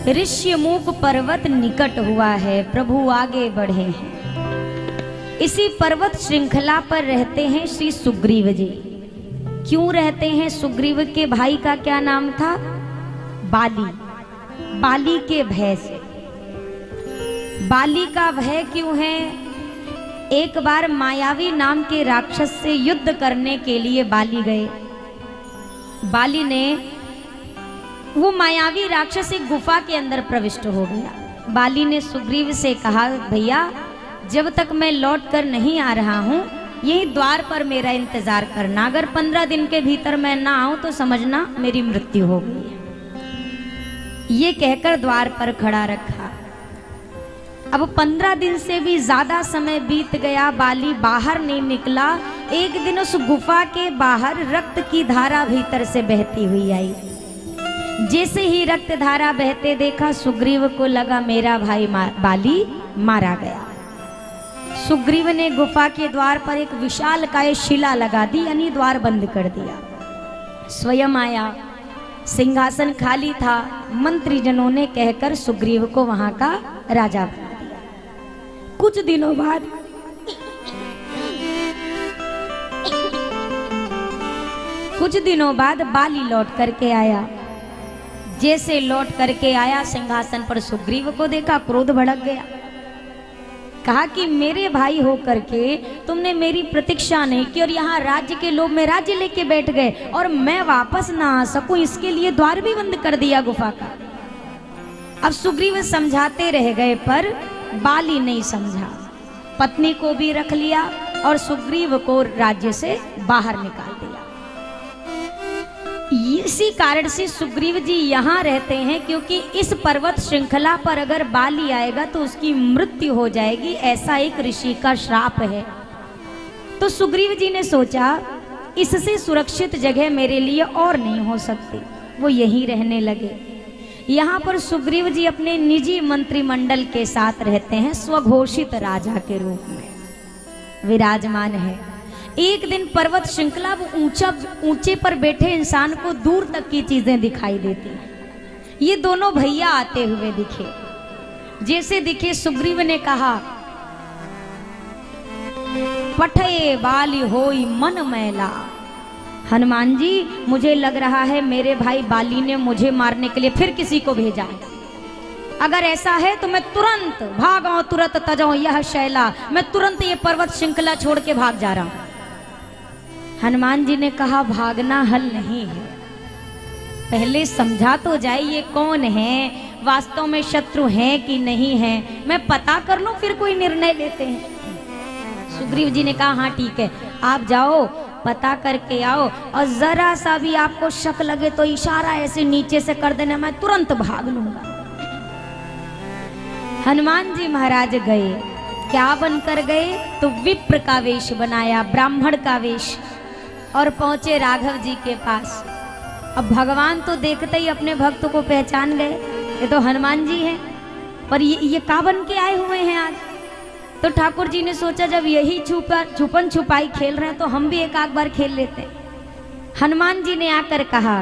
ऋष्यमुख पर्वत निकट हुआ है, प्रभु आगे बढ़े हैं। इसी पर्वत श्रृंखला पर रहते हैं श्री सुग्रीव जी। क्यों रहते हैं? सुग्रीव के भाई का क्या नाम था? बाली। बाली के भय से। बाली का भय क्यों है? एक बार मायावी नाम के राक्षस से युद्ध करने के लिए बाली गए। बाली ने, वो मायावी राक्षस एक गुफा के अंदर प्रविष्ट हो गया। बाली ने सुग्रीव से कहा, भैया जब तक मैं लौट कर नहीं आ रहा हूं, यही द्वार पर मेरा इंतजार करना। अगर 15 दिन के भीतर मैं ना आऊं तो समझना मेरी मृत्यु हो गई है। ये कहकर द्वार पर खड़ा रखा। अब 15 दिन से भी ज्यादा समय बीत गया, बाली बाहर नहीं निकला। एक दिन उस गुफा के बाहर रक्त की धारा भीतर से बहती हुई आई। जैसे ही रक्त धारा बहते देखा, सुग्रीव को लगा मेरा भाई बाली मारा गया। सुग्रीव ने गुफा के द्वार पर एक विशालकाय शिला लगा दी, यानी द्वार बंद कर दिया। स्वयं आया, सिंहासन खाली था। मंत्रीजनों ने कहकर सुग्रीव को वहां का राजा बना दिया। कुछ दिनों बाद बाली लौट करके आया। जैसे लौट करके आया, सिंहासन पर सुग्रीव को देखा, क्रोध भड़क गया। कहा कि मेरे भाई होकर के तुमने मेरी प्रतीक्षा नहीं की और यहाँ राज्य के लोभ में राज्य लेके बैठ गए और मैं वापस ना आ सकूं, इसके लिए द्वार भी बंद कर दिया गुफा का। अब सुग्रीव समझाते रह गए पर बाली नहीं समझा। पत्नी को भी रख लिया और सुग्रीव को राज्य से बाहर निकाल दिया। इसी कारण से सुग्रीव जी यहाँ रहते हैं, क्योंकि इस पर्वत श्रृंखला पर अगर बाली आएगा तो उसकी मृत्यु हो जाएगी, ऐसा एक ऋषि का श्राप है। तो सुग्रीव जी ने सोचा इससे सुरक्षित जगह मेरे लिए और नहीं हो सकती, वो यहीं रहने लगे। यहाँ पर सुग्रीव जी अपने निजी मंत्रिमंडल के साथ रहते हैं, स्वघोषित राजा के रूप में विराजमान है। एक दिन पर्वत श्रृंखला, वो ऊंचे पर बैठे इंसान को दूर तक की चीजें दिखाई देती हैं। ये दोनों भैया आते हुए दिखे। जैसे दिखे, सुग्रीव ने कहा, पठे बाली होई मन मैला। हनुमान जी, मुझे लग रहा है मेरे भाई बाली ने मुझे मारने के लिए फिर किसी को भेजा है। अगर ऐसा है तो मैं तुरंत भागाऊं, तुरंत तजाऊं यह शैला, मैं तुरंत ये पर्वत श्रृंखला छोड़ के भाग जा रहा हूं। हनुमान जी ने कहा, भागना हल नहीं है, पहले समझा तो जाए ये कौन है, वास्तव में शत्रु है कि नहीं है, मैं पता कर लूं फिर कोई निर्णय लेते हैं। सुग्रीव जी ने कहा, हाँ ठीक है, आप जाओ पता करके आओ और जरा सा भी आपको शक लगे तो इशारा ऐसे नीचे से कर देना, मैं तुरंत भाग लूंगा। हनुमान जी महाराज गए। क्या बनकर गए? तो विप्र का वेश बनाया, ब्राह्मण का वेश, और पहुंचे राघव जी के पास। अब भगवान तो देखते ही अपने भक्त को पहचान गए, ये तो हनुमान जी हैं, पर ये का बन के आए हुए हैं आज। तो ठाकुर जी ने सोचा जब यही छुपन छुपाई खेल रहे हैं तो हम भी एक आध बार खेल लेते हैं। हनुमान जी ने आकर कहा,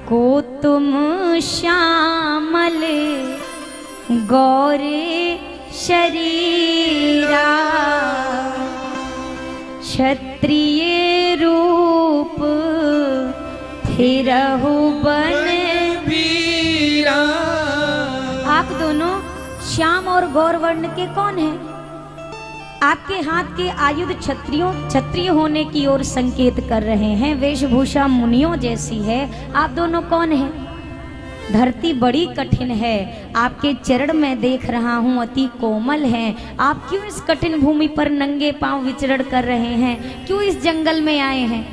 को तुम श्यामल गौरे शरीरा, क्षत्रिय रूप फिरहु बन वीरा। आप दोनों श्याम और गौर वर्ण के कौन हैं? आपके हाथ के आयुध क्षत्रिय होने की ओर संकेत कर रहे हैं, वेशभूषा मुनियों जैसी है। आप दोनों कौन हैं? धरती बड़ी कठिन है, आपके चरण में देख रहा हूँ अति कोमल हैं। आप क्यों इस कठिन भूमि पर नंगे पांव विचरण कर रहे हैं? क्यों इस जंगल में आए हैं?